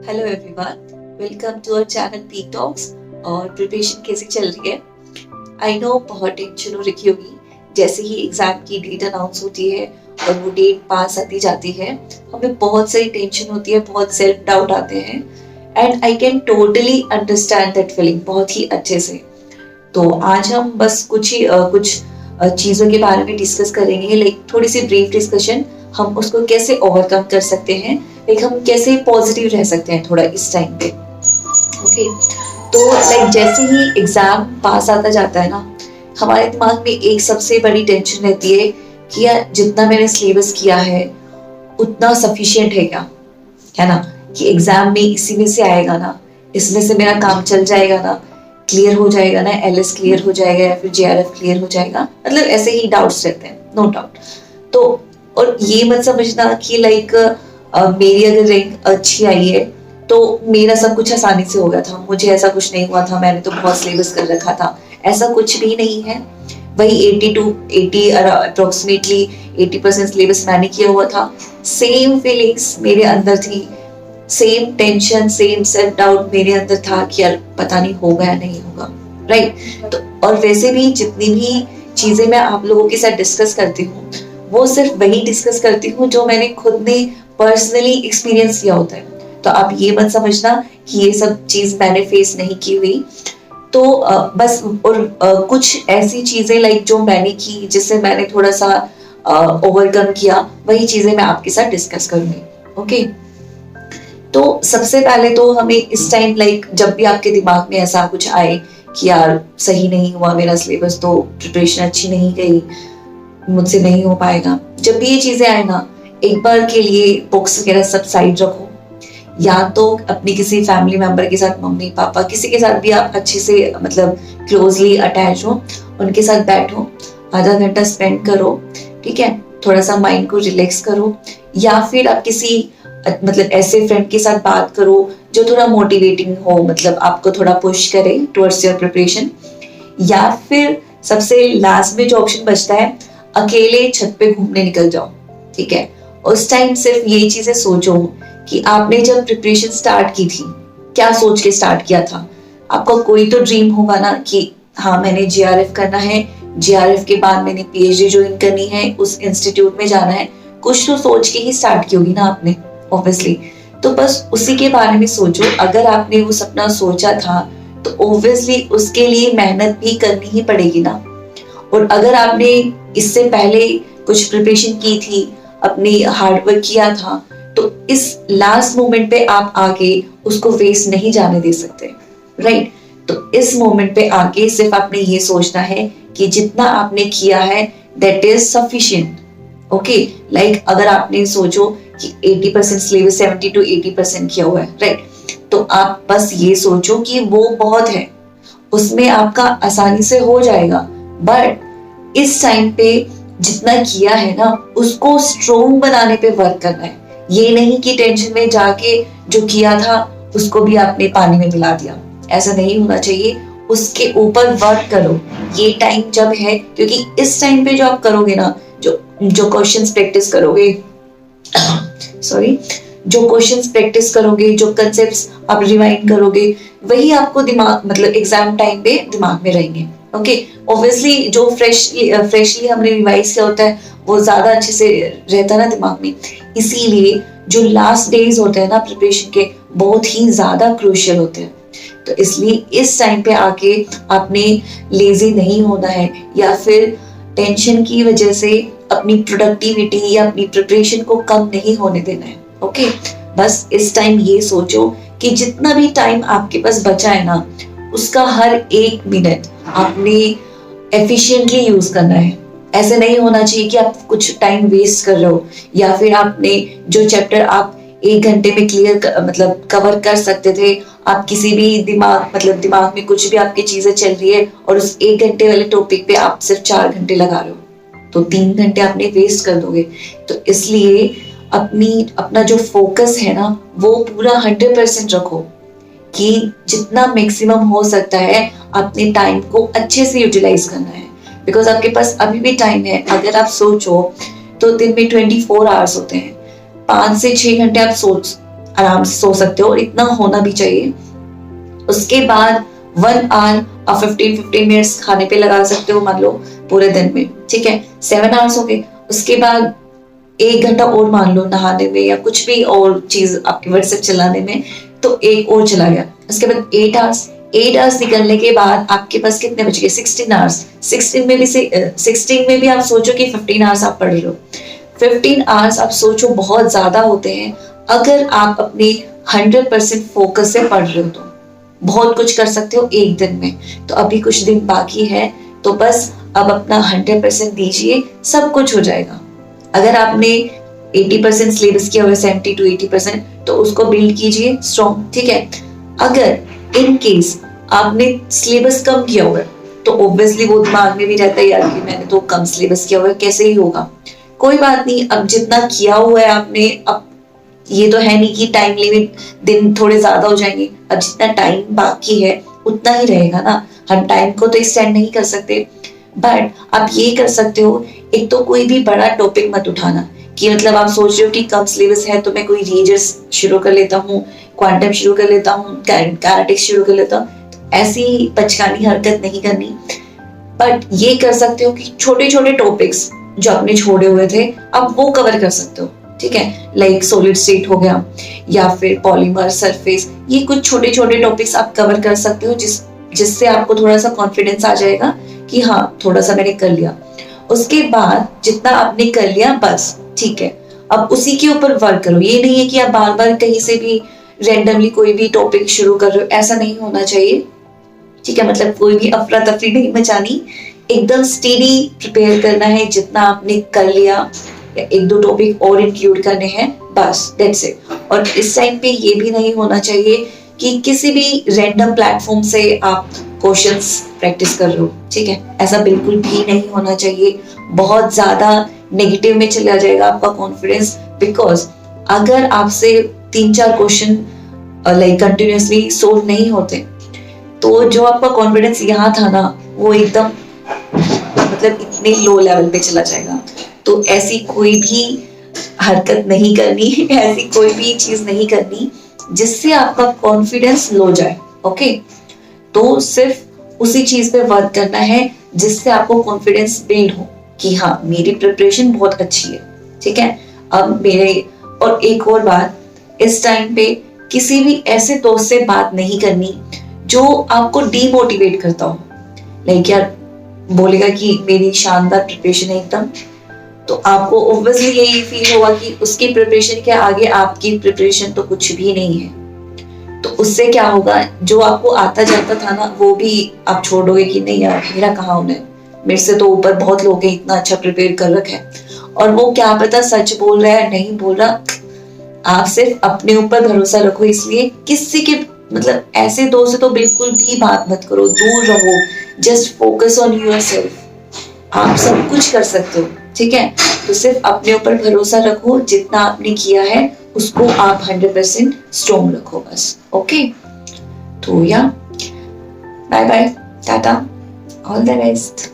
Hello everyone, welcome to our channel Peak Talks. और preparation कैसी चल रही है? आई नो बहुत टेंशन हो रखी होगी जैसे ही एग्जाम की डेट अनाउंस होती है और वो डेट पास आती जाती है। हमें बहुत सारी टेंशन होती है, बहुत सेल्फ डाउट आते हैं and I can totally understand that feeling बहुत ही अच्छे से। तो आज हम बस कुछ चीज़ों के बारे में डिस्कस करेंगे, लाइक थोड़ी सी ब्रीफ डिस्कशन। हम उसको कैसे ओवरकम कर सकते हैं, लाइक हम कैसे पॉजिटिव रह सकते हैं थोड़ा इस टाइम पे। ओके, तो लाइक जैसे ही एग्जाम पास आता जाता है ना, हमारे दिमाग में एक सबसे बड़ी टेंशन रहती है कि यार जितना मैंने सिलेबस किया है उतना सफिशिएंट है क्या, है ना? कि एग्जाम में इसी में से आएगा ना, इसमें से मेरा काम चल जाएगा ना, क्लियर हो जाएगा ना, एलएस क्लियर हो जाएगा या फिर जेआरएफ क्लियर हो जाएगा। मतलब ऐसे ही डाउट्स रहते हैं, नो डाउट। तो और ये मत समझना कि लाइक मेरी अगर रैंक अच्छी आई है तो मेरा सब कुछ आसानी से हो गया था, मुझे ऐसा कुछ नहीं हुआ था, मैंने तो बहुत सिलेबस कर रखा था। ऐसा कुछ भी नहीं है। वही 80 अप्रोक्सीमेटली 80% सिलेबस मैंने किया हुआ था। सेम फीलिंग्स मेरे अंदर थी, same tension, same self doubt मेरे अंदर था कि यार पता नहीं होगा या नहीं होगा, राइट? तो और वैसे भी जितनी भी चीजें मैं आप लोगों के साथ डिस्कस करती हूँ वो सिर्फ वही डिस्कस करती हूँ जो मैंने खुद ने पर्सनली एक्सपीरियंस किया होता है। तो आप ये मत समझना कि ये सब चीज मैंने फेस नहीं की हुई। तो बस और कुछ ऐसी चीजें लाइक जो मैंने की जिससे मैंने थोड़ा सा ओवरकम किया, वही चीजें मैं आपके साथ डिस्कस करूंगी। ओके, तो सबसे पहले तो हमें इस टाइम लाइक जब भी आपके दिमाग में ऐसा कुछ आए कि यार सही नहीं हुआ मेरा सिलेबस, तो प्रिपरेशन अच्छी नहीं गई, मुझसे नहीं हो पाएगा, जब भी ये चीजें आए ना, एक बार के लिए बुक्स वगैरह सब साइड रखो। या तो अपनी किसी फैमिली मेंबर के साथ, मम्मी पापा किसी के साथ भी आप अच्छे से मतलब क्लोजली अटैच हो, उनके साथ बैठो, आधा घंटा स्पेंड करो, ठीक है? थोड़ा सा माइंड को रिलैक्स करो। या फिर आप किसी मतलब ऐसे फ्रेंड के साथ बात करो जो थोड़ा मोटिवेटिंग हो, मतलब आपको थोड़ा पुश करे टुवर्ड्स योर प्रिपरेशन। या फिर सबसे लास्ट में जो ऑप्शन बचता है, अकेले छत पे घूमने निकल जाओ, ठीक है? उस टाइम सिर्फ ये चीजें सोचो कि आपने जब प्रिपरेशन स्टार्ट की थी क्या सोच के स्टार्ट किया था। आपका कोई तो ड्रीम होगा ना कि हाँ मैंने जेआरएफ करना है, जेआरएफ के बाद मैंने पीएचडी ज्वाइन करनी है, उस इंस्टीट्यूट में जाना है। कुछ तो सोच के ही स्टार्ट की होगी ना आपने, ऑब्वियसली। तो बस उसी के बारे में सोचो। अगर आपने वो सपना सोचा था तो ऑब्वियसली उसके लिए मेहनत भी करनी ही पड़ेगी ना। और अगर आपने इससे पहले कुछ प्रिपरेशन की थी, अपनी हार्डवर्क किया था, तो इस लास्ट मोमेंट पे आप आके उसको वेस्ट नहीं जाने दे सकते, राइट? तो इस मोमेंट पे आके सिर्फ आपने ये सोचना है कि जितना आपने किया है that is sufficient. Okay, like अगर आपने सोचो कि 80% सिलेबस 70 to 80% किया हुआ है, राइट? तो आप बस ये सोचो कि वो बहुत है, उसमें आपका आसानी से हो जाएगा। बट इस टाइम पे जितना किया है ना, उसको स्ट्रोंग बनाने पे वर्क करना है। ये नहीं कि टेंशन में जाके जो किया था उसको भी आपने पानी में मिला दिया, ऐसा नहीं होना चाहिए। उसके ऊपर वर्क करो, ये टाइम जब है, क्योंकि इस टाइम पे जो आप करोगे ना, जो जो क्वेश्चंस प्रैक्टिस करोगे सॉरी जो क्वेश्चंस प्रैक्टिस करोगे, जो कंसेप्ट्स आप रिवाइंड करोगे, वही आपको दिमाग मतलब एग्जाम टाइम पे दिमाग में रहेंगे। ओके, ऑब्वियसली जो फ्रेशली हमने रिवाइज किया होता है वो ज्यादा अच्छे से रहता है ना दिमाग में। इसीलिए जो लास्ट डेज होते हैं ना प्रिपरेशन के, बहुत ही ज्यादा क्रूशियल होते हैं। तो इसलिए इस टाइम पे आके आपने लेजी नहीं होना है या फिर टेंशन की वजह से अपनी प्रोडक्टिविटी या अपनी प्रिपरेशन को कम नहीं होने देना है। ओके, बस इस टाइम ये सोचो कि जितना भी टाइम आपके पास बचा है ना, उसका हर एक मिनट आपने एफिशिएंटली यूज करना है। ऐसे नहीं होना चाहिए कि आप कुछ टाइम वेस्ट कर रहे हो, या फिर आपने जो चैप्टर आप 1 घंटे में क्लियर मतलब कवर कर सकते थे, आप किसी भी दिमाग में कुछ भी आपकी चीजें चल रही है और उस 1 घंटे वाले टॉपिक पे आप सिर्फ 4 घंटे लगा रहे हो, तो 3 घंटे आपने वेस्ट कर दोगे। तो इसलिए अपना जो फोकस है ना, वो पूरा 100% रखो कि जितना मैक्सिमम हो सकता है अपने टाइम को अच्छे से यूटिलाइज करना है। बिकॉज आपके पास अभी भी टाइम है। अगर आप सोचो तो दिन में 24 आवर्स होते हैं, 5 से 6 घंटे आप आराम से सो सकते हो, इतना होना भी चाहिए। उसके बाद 1 आवर और 15 मिनट्स खाने पे लगा सकते हो, मान लो पूरे दिन में, ठीक है, 7 आवर्स हो गए। उसके बाद 1 घंटा और मान लो नहाने में या कुछ भी और चीज आपके व्हाट्सएप चलाने में, तो एक और चला गया। उसके बाद 8 आवर्स निकलने के बाद आपके पास कितने बच गए? 16 आवर्स। 16 में भी आप सोचो कि 15 आवर्स आप पढ़ रहे हो। 15 आवर्स आप सोचो बहुत ज्यादा होते हैं। अगर आप अपने 100% फोकस से पढ़ रहे हो तो बहुत कुछ कर सकते हो एक दिन में। तो अभी कुछ दिन बाकी है, तो बस अब अपना 100% दीजिए, सब कुछ हो जाएगा। अगर आपने 80% सिलेबस किया हुआ है, 70 to 80%, तो उसको बिल्ड कीजिए स्ट्रॉन्ग, ठीक है। अगर इन केस आपने सिलेबस कम किया हुआ है, तो ऑब्वियसली वो दिमाग में भी रहता है यार कि मैंने तो कम सिलेबस किया हुआ है, कैसे ही होगा। कोई बात नहीं, अब जितना किया हुआ है आपने, अब ये तो है नहीं कि टाइम लिमिट दिन थोड़े ज्यादा हो जाएंगे, अब जितना टाइम बाकी है उतना ही रहेगा ना। हम टाइम को तो एक्सटेंड नहीं कर सकते, बट आप ये कर सकते हो, एक तो कोई भी बड़ा टॉपिक मत उठाना कि मतलब आप सोच रहे हो कि कम सिलेबस है तो मैं कोई रीजर्स शुरू कर लेता हूँ, क्वांटम शुरू कर लेता हूँ, कैरेटिक्स शुरू कर लेता हूँ। ऐसी बचकानी हरकत नहीं करनी, बट ये कर सकते हो कि छोटे छोटे टॉपिक्स जो आपने छोड़े हुए थे आप वो कवर कर सकते हो, ठीक है। लाइक सॉलिड स्टेट हो गया या फिर पॉलीमर, सरफेस, ये कुछ छोटे छोटे टॉपिक्स आप कवर कर सकते हो, जिससे आपको थोड़ा सा कॉन्फिडेंस आ जाएगा कि हाँ थोड़ा सा मैंने कर लिया। उसके बाद जितना आपने कर लिया बस, ठीक है, अब उसी के ऊपर वर्क करो। ये नहीं है कि आप बार बार कहीं से भी रैंडमली कोई भी टॉपिक शुरू कर रहे हो, ऐसा नहीं होना चाहिए, ठीक है। मतलब कोई भी अफरा तफरी नहीं मचानी, एकदम स्टेडी प्रिपेयर करना है। जितना आपने कर लिया या 1-2 टॉपिक और इंक्लूड करने हैं, बस दैट्स इट। और इस टाइम पे ये भी नहीं होना चाहिए कि किसी भी रैंडम प्लेटफॉर्म से आप क्वेश्चंस प्रैक्टिस कर रहे हो, ठीक है, ऐसा बिल्कुल भी नहीं होना चाहिए। बहुत ज्यादा नेगेटिव में चला जाएगा आपका कॉन्फिडेंस, बिकॉज अगर आपसे 3-4 क्वेश्चन लाइक कंटिन्यूअसली सोल्व नहीं होते, तो जो आपका कॉन्फिडेंस यहाँ था ना, वो एकदम मतलब इतने लो लेवल पे चला जाएगा। तो ऐसी कोई भी हरकत नहीं करनी, ऐसी कोई भी चीज नहीं करनी जिससे आपका कॉन्फिडेंस लो जाए, ओके। तो सिर्फ उसी चीज पे वर्क करना है जिससे आपको कॉन्फिडेंस बिल्ड हो कि हाँ मेरी प्रिपरेशन बहुत अच्छी है, ठीक है। अब मेरे और एक और बात, इस टाइम पे किसी भी ऐसे दोस्त से बात नहीं करनी जो आपको डीमोटिवेट करता हो। लाइक यार बोलेगा कि मेरी शानदार प्रिपरेशन है एकदम, तो आपको ऑब्वियसली यही फील होगा कि उसकी प्रिपरेशन के आगे आपकी प्रिपरेशन तो कुछ भी नहीं है। तो उससे क्या होगा, जो आपको आता जाता था ना वो भी आप छोड़ोगे कि नहीं यार मेरा कहाँ होना है, मेरे से तो ऊपर बहुत लोग हैं, इतना अच्छा प्रिपेयर कर रखा है। और वो क्या पता सच बोल रहा है नहीं बोल रहा, आप सिर्फ अपने ऊपर भरोसा रखो। इसलिए किसी के मतलब ऐसे दोस्त से तो बिल्कुल भी बात मत करो, दूर रहो। जस्ट फोकस ऑन योरसेल्फ, आप सब कुछ कर सकते हो, ठीक है। तो सिर्फ अपने ऊपर भरोसा रखो, जितना आपने किया है उसको आप 100% स्ट्रॉन्ग रखो बस, ओके। तो या bye bye, tata, all the best.